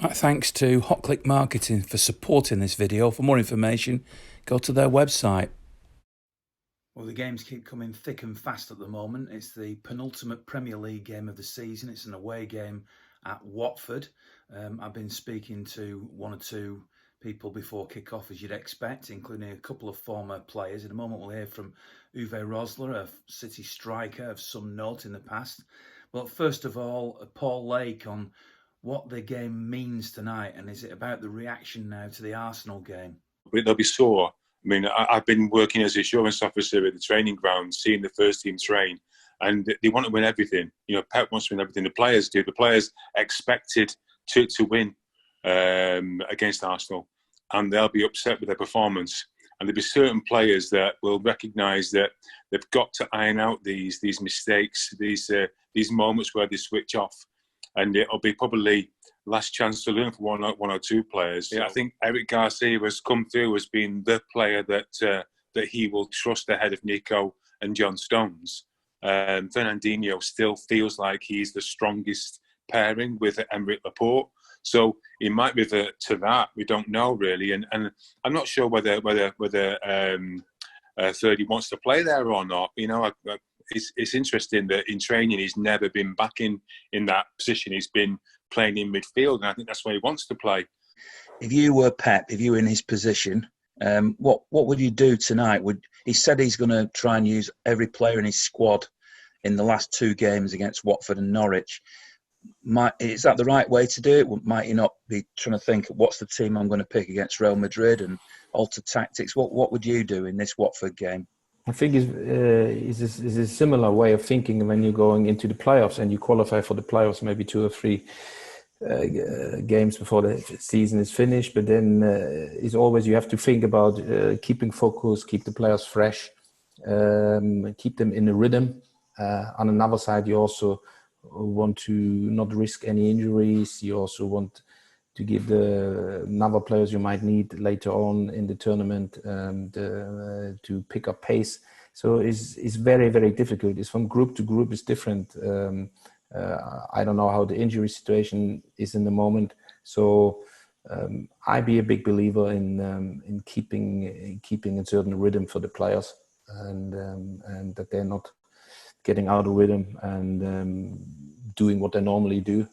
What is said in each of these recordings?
Thanks to Hotclickmarketing for supporting this video. For more information, go to their website. Well, the games keep coming thick and fast at the moment. It's the penultimate Premier League game of the season. It's an away game at Watford. I've been speaking to one or two people before kick-off, as you'd expect, including a couple of former players. In a moment, we'll hear from Uwe Rosler, a City striker of some note in the past. But first of all, Paul Lake on what the game means tonight, and is it about the reaction now to the Arsenal game? They'll be sore. I mean, I've been working as assurance officer at the training ground, seeing the first team train, and they want to win everything. You know, Pep wants to win everything. The players do. The players expected to win against Arsenal, and they'll be upset with their performance. And there'll be certain players that will recognise that they've got to iron out these mistakes, these moments where they switch off. And it'll be probably last chance to learn for one or two players. Yeah, I think Eric Garcia has come through as being the player that he will trust ahead of Nico and John Stones. Fernandinho still feels like he's the strongest pairing with Emerick Laporte. So he might revert to that. We don't know really, and I'm not sure whether 30 wants to play there or not. You know, it's interesting that in training he's never been back in that position. He's been playing in midfield, and I think that's where he wants to play. If you were Pep, if you were in his position, what would you do tonight? He said he's going to try and use every player in his squad in the last two games against Watford and Norwich. Is that the right way to do it? Might you not be trying to think, what's the team I'm going to pick against Real Madrid and alter tactics? What would you do in this Watford game? I think it's a similar way of thinking when you're going into the playoffs and you qualify for the playoffs maybe 2 or 3 games before the season is finished. But then it's always you have to think about keeping focus, keep the players fresh, keep them in a rhythm. On another side, you also want to not risk any injuries. You also want to give the other players you might need later on in the tournament to pick up pace. So it's very, very difficult. It's from group to group. It's different. I don't know how the injury situation is in the moment. So I'd be a big believer in keeping a certain rhythm for the players and that they're not getting out of rhythm and doing what they normally do,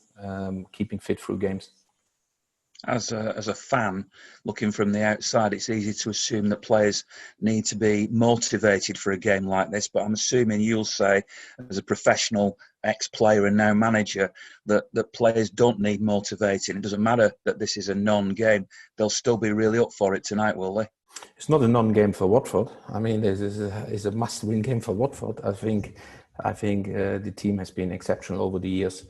keeping fit through games. As a fan looking from the outside, it's easy to assume that players need to be motivated for a game like this. But I'm assuming you'll say, as a professional ex-player and now manager, that players don't need motivating. It doesn't matter that this is a non-game; they'll still be really up for it tonight, will they? It's not a non-game for Watford. I mean, it's a must-win game for Watford. I think the team has been exceptional over the years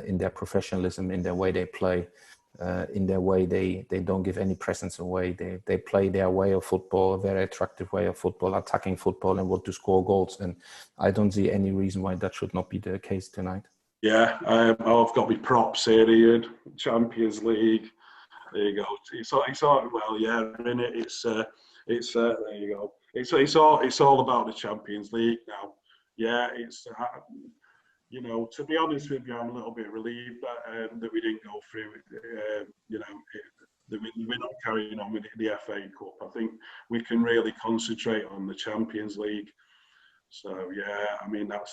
in their professionalism, in their way they play. In their way, they don't give any presence away. They play their way of football, a very attractive way of football, attacking football, and want to score goals. And I don't see any reason why that should not be the case tonight. Yeah, I've got my props here, Ian. Champions League. There you go. It's all well, yeah. In it, it's there you go. It's all about the Champions League now. Yeah, it's. You know, to be honest with you, I'm a little bit relieved that we didn't go through it. That we're not carrying on with the FA Cup. I think we can really concentrate on the Champions League. So yeah, I mean that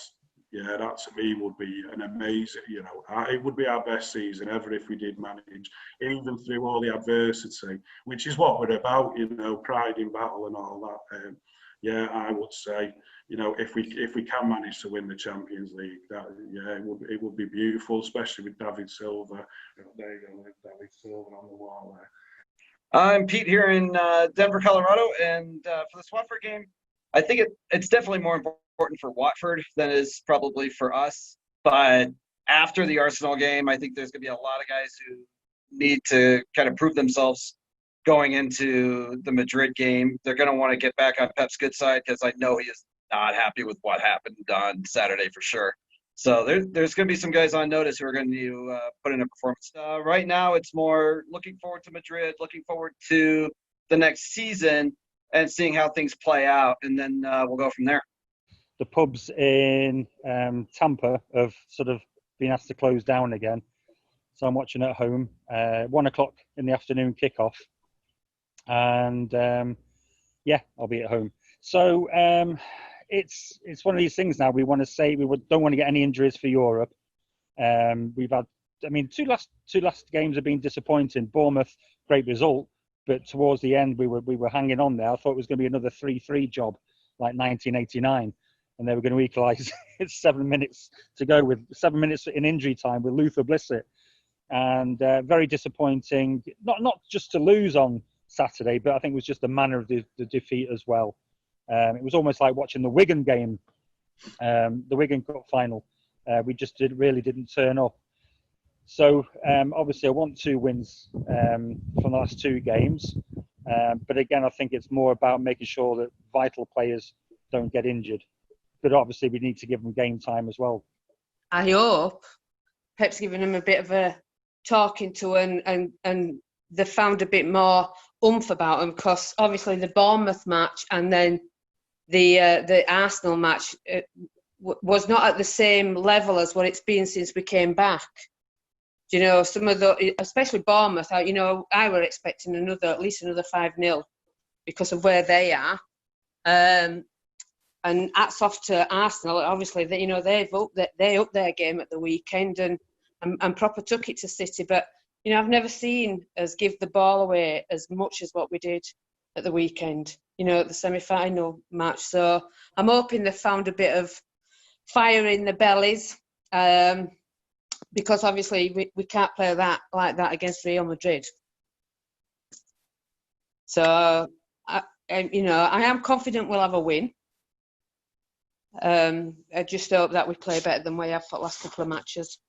to me would be an amazing. You know, it would be our best season ever if we did manage, even through all the adversity, which is what we're about. You know, pride in battle and all that. Yeah, I would say, you know, if we can manage to win the Champions League, it would be beautiful, especially with David Silva. There you go, David Silva on the wall there. I'm Pete here in Denver, Colorado, and for this Watford game, I think it's definitely more important for Watford than it is probably for us. But after the Arsenal game, I think there's going to be a lot of guys who need to kind of prove themselves going into the Madrid game. They're going to want to get back on Pep's good side because I know he is not happy with what happened on Saturday for sure. So there's going to be some guys on notice who are going to put in a performance. Right now, it's more looking forward to Madrid, looking forward to the next season and seeing how things play out, and then we'll go from there. The pubs in Tampa have sort of been asked to close down again. so I'm watching at home. 1 o'clock in the afternoon kickoff, and yeah, I'll be at home. So it's one of these things now. We want to say don't want to get any injuries for Europe. We've had, I mean, two last games have been disappointing. Bournemouth, great result, but towards the end we were hanging on there. I thought it was going to be another 3-3 job like 1989, and they were going to equalise. It's 7 minutes to go with 7 minutes in injury time with Luther Blissett, and very disappointing. Not just to lose on Saturday, but I think it was just the manner of the defeat as well. It was almost like watching the Wigan game, the Wigan Cup final. We just really didn't turn up. So obviously I want 2 wins from the last 2 games. But again, I think it's more about making sure that vital players don't get injured. But obviously we need to give them game time as well. I hope Pep's giving them a bit of a talking to, and they found a bit more oomph about them, because obviously the Bournemouth match and then the Arsenal match was not at the same level as what it's been since we came back. You know, some of the, especially Bournemouth, you know, I were expecting at least another 5-0 because of where they are. And hats off to Arsenal. Obviously, you know, they upped their game at the weekend and proper took it to City. But you know, I've never seen us give the ball away as much as what we did at the weekend. You know, at the semi-final match. So I'm hoping they found a bit of fire in the bellies. Because obviously we can't play like that against Real Madrid. So, you know, I am confident we'll have a win. I just hope that we play better than we have for the last couple of matches.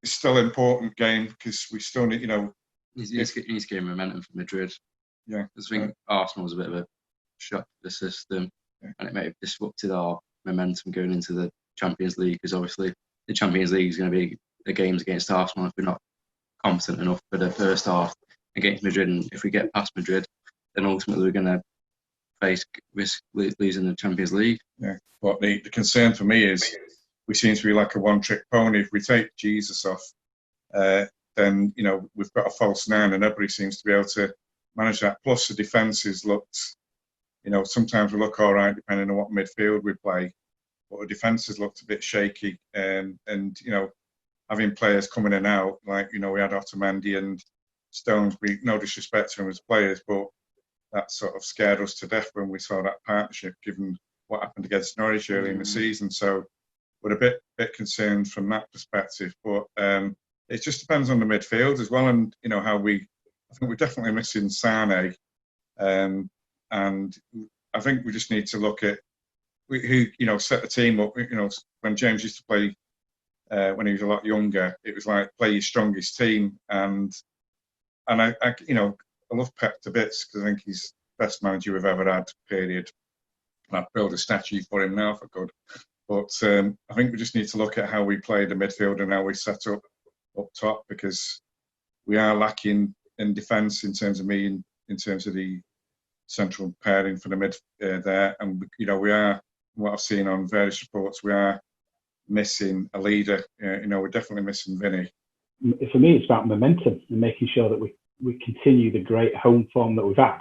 It's still an important game because we still need, you know... He's getting momentum from Madrid. Yeah. I think Arsenal was a bit of a shock to the system, and it may have disrupted our momentum going into the Champions League, because obviously the Champions League is going to be the games against Arsenal if we're not competent enough for the first half against Madrid, and if we get past Madrid, then ultimately we're going to risk losing the Champions League. Yeah, but the concern for me is we seem to be like a one-trick pony. If we take Jesus off, then you know we've got a false 9, and nobody seems to be able to manage that. Plus the defences looked, you know, sometimes we look all right depending on what midfield we play, but the defences looked a bit shaky, and you know, having players coming in and out, like, you know, we had Otamendi and Stones. No disrespect to them as players, but that sort of scared us to death when we saw that partnership, given what happened against Norwich early in the season. So we're a bit concerned from that perspective. But it just depends on the midfield as well, and you know how I think we're definitely missing Sane, and I think we just need to look at who, you know, set the team up. You know, when James used to play. When he was a lot younger, it was like play your strongest team, and I you know, I love Pep to bits because I think he's the best manager we've ever had. Period. And I'd build a statue for him now if I could. But I think we just need to look at how we play the midfield and how we set up top, because we are lacking in defence in terms of the central pairing for the mid there, and you know, we are, what I've seen on various reports, we are missing a leader. You know, we're definitely missing Vinny. For me, it's about momentum and making sure that we continue the great home form that we've had,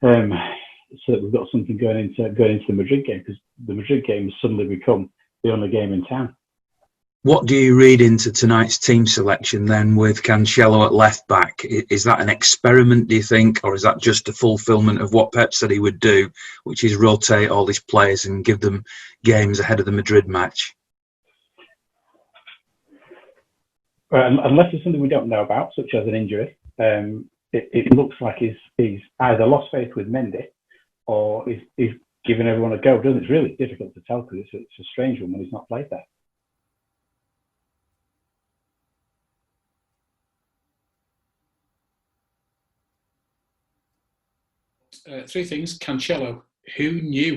so that we've got something going into the Madrid game, because the Madrid game has suddenly become the only game in town. What do you read into tonight's team selection then, with Cancelo at left back? Is that an experiment, do you think, or is that just a fulfilment of what Pep said he would do, which is rotate all these players and give them games ahead of the Madrid match? Unless it's something we don't know about, such as an injury, it looks like he's either lost faith with Mendy or he's giving everyone a go, doesn't it? It's really difficult to tell because it's a strange one when he's not played there. Three things. Cancelo, who knew?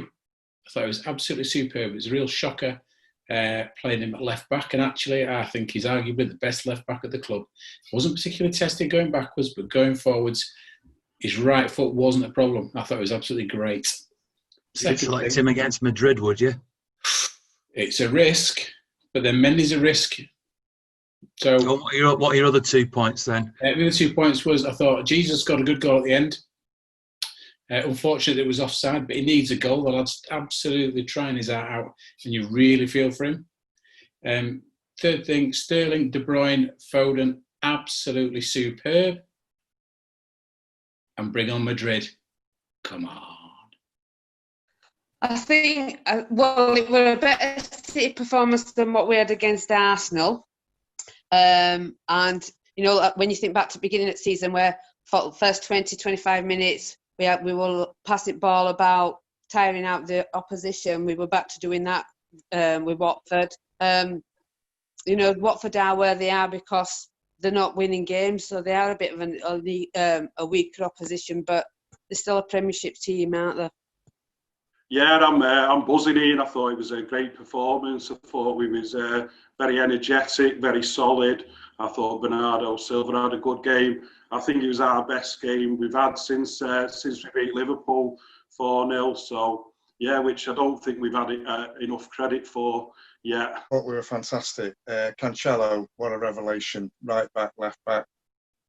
I thought it was absolutely superb. It was a real shocker playing him at left back, and actually I think he's arguably the best left back at the club. Wasn't particularly tested going backwards, but going forwards, his right foot wasn't a problem. I thought it was absolutely great. You'd select him against Madrid, would you? It's a risk, but then Mendy's a risk. So what are your other 2 points then? the other 2 points was I thought Jesus got a good goal at the end. Unfortunately, it was offside, but he needs a goal. The lad's absolutely trying his heart out, and you really feel for him. Third thing, Sterling, De Bruyne, Foden, absolutely superb. And bring on Madrid. Come on. I think, well, it was a better City performance than what we had against Arsenal. And, you know, when you think back to the beginning of the season where for the first 20, 25 minutes, we were passing ball about, tiring out the opposition. We were back to doing that with Watford. You know, Watford are where they are because they're not winning games, so they are a bit of a weaker opposition, but they're still a Premiership team, aren't they? Yeah, I'm buzzing in. I thought it was a great performance. I thought we was very energetic, very solid. I thought Bernardo Silva had a good game. I think it was our best game we've had since we beat Liverpool 4-0. So yeah, which I don't think we've had enough credit for yet. I thought we were fantastic. Cancelo, what a revelation! Right back, left back.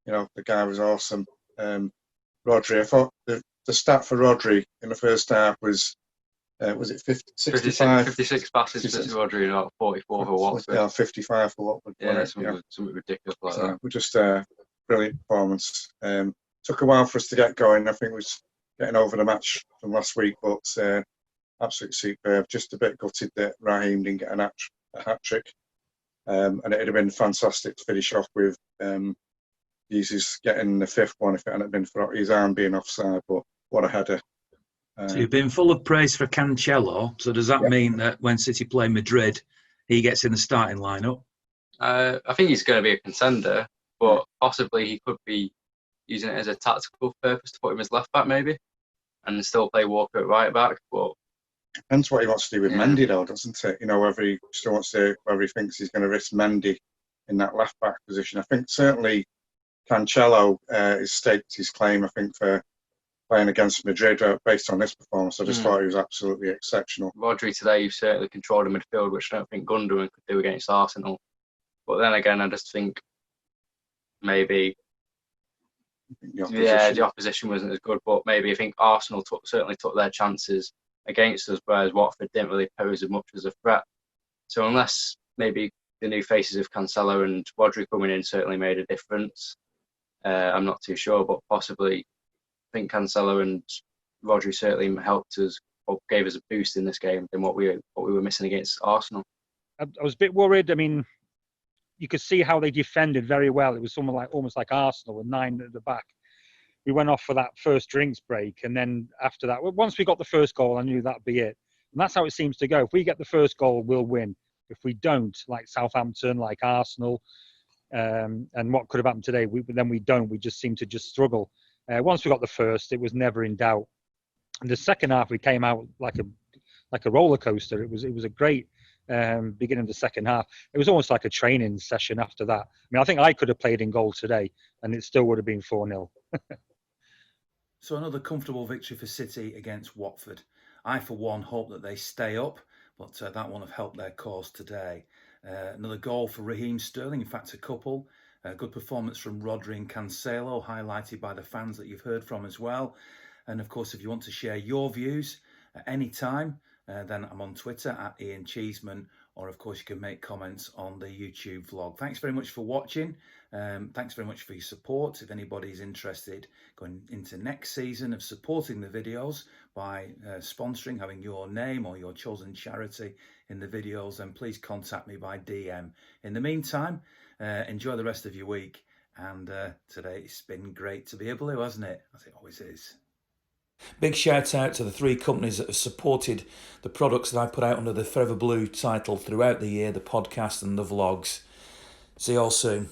You know, the guy was awesome. Rodri, I thought the stat for Rodri in the first half was it 65? 56 passes for Rodri and 44 for Watford. Yeah, 55 for Watford. Yeah, something ridiculous like that. We're just brilliant performance. Took a while for us to get going. I think we was getting over the match from last week, but absolutely superb. Just a bit gutted that Raheem didn't get a hat-trick. And it'd have been fantastic to finish off with Jesus getting the 5th one if it hadn't been for his arm being offside. But what a header. So you've been full of praise for Cancelo. So does that mean that when City play Madrid, he gets in the starting lineup? I think he's going to be a contender, but possibly he could be using it as a tactical purpose to put him as left back maybe, and still play Walker at right back. But depends what he wants to do with Mendy, though, doesn't it? You know, whether he still wants to, whether he thinks he's going to risk Mendy in that left back position. I think certainly Cancelo has staked his claim. I think for playing against Madrid based on this performance. I just thought he was absolutely exceptional. Rodri today certainly controlled the midfield, which I don't think Gundogan could do against Arsenal. But then again, I just think maybe the opposition wasn't as good. But maybe I think Arsenal certainly took their chances against us, whereas Watford didn't really pose as much as a threat. So unless maybe the new faces of Cancelo and Rodri coming in certainly made a difference, I'm not too sure, but possibly I think Cancelo and Rodri certainly helped us or gave us a boost in this game than what we were missing against Arsenal. I was a bit worried. I mean, you could see how they defended very well. It was almost like Arsenal with 9 at the back. We went off for that first drinks break, and then after that, once we got the first goal, I knew that'd be it. And that's how it seems to go. If we get the first goal, we'll win. If we don't, like Southampton, like Arsenal, and what could have happened today, then we don't. We just seem to just struggle. Once we got the first, it was never in doubt. And the second half, we came out like a roller coaster. It was a great beginning of the second half. It was almost like a training session after that. I mean, I think I could have played in goal today, and it still would have been 4-0. So another comfortable victory for City against Watford. I, for one, hope that they stay up, but that won't have helped their cause today. Another goal for Raheem Sterling, in fact, a couple. Good performance from Rodri and Cancelo, highlighted by the fans that you've heard from as well. And of course, if you want to share your views at any time, then I'm on Twitter at Ian Cheeseman, or of course you can make comments on the YouTube vlog. Thanks very much for watching. Thanks very much for your support. If anybody's interested going into next season of supporting the videos by sponsoring, having your name or your chosen charity in the videos, then please contact me by DM. In the meantime, enjoy the rest of your week. And today it's been great to be able to, hasn't it? As it always is. Big shout out to the 3 companies that have supported the products that I put out under the Forever Blue title throughout the year, the podcast and the vlogs. See you all soon.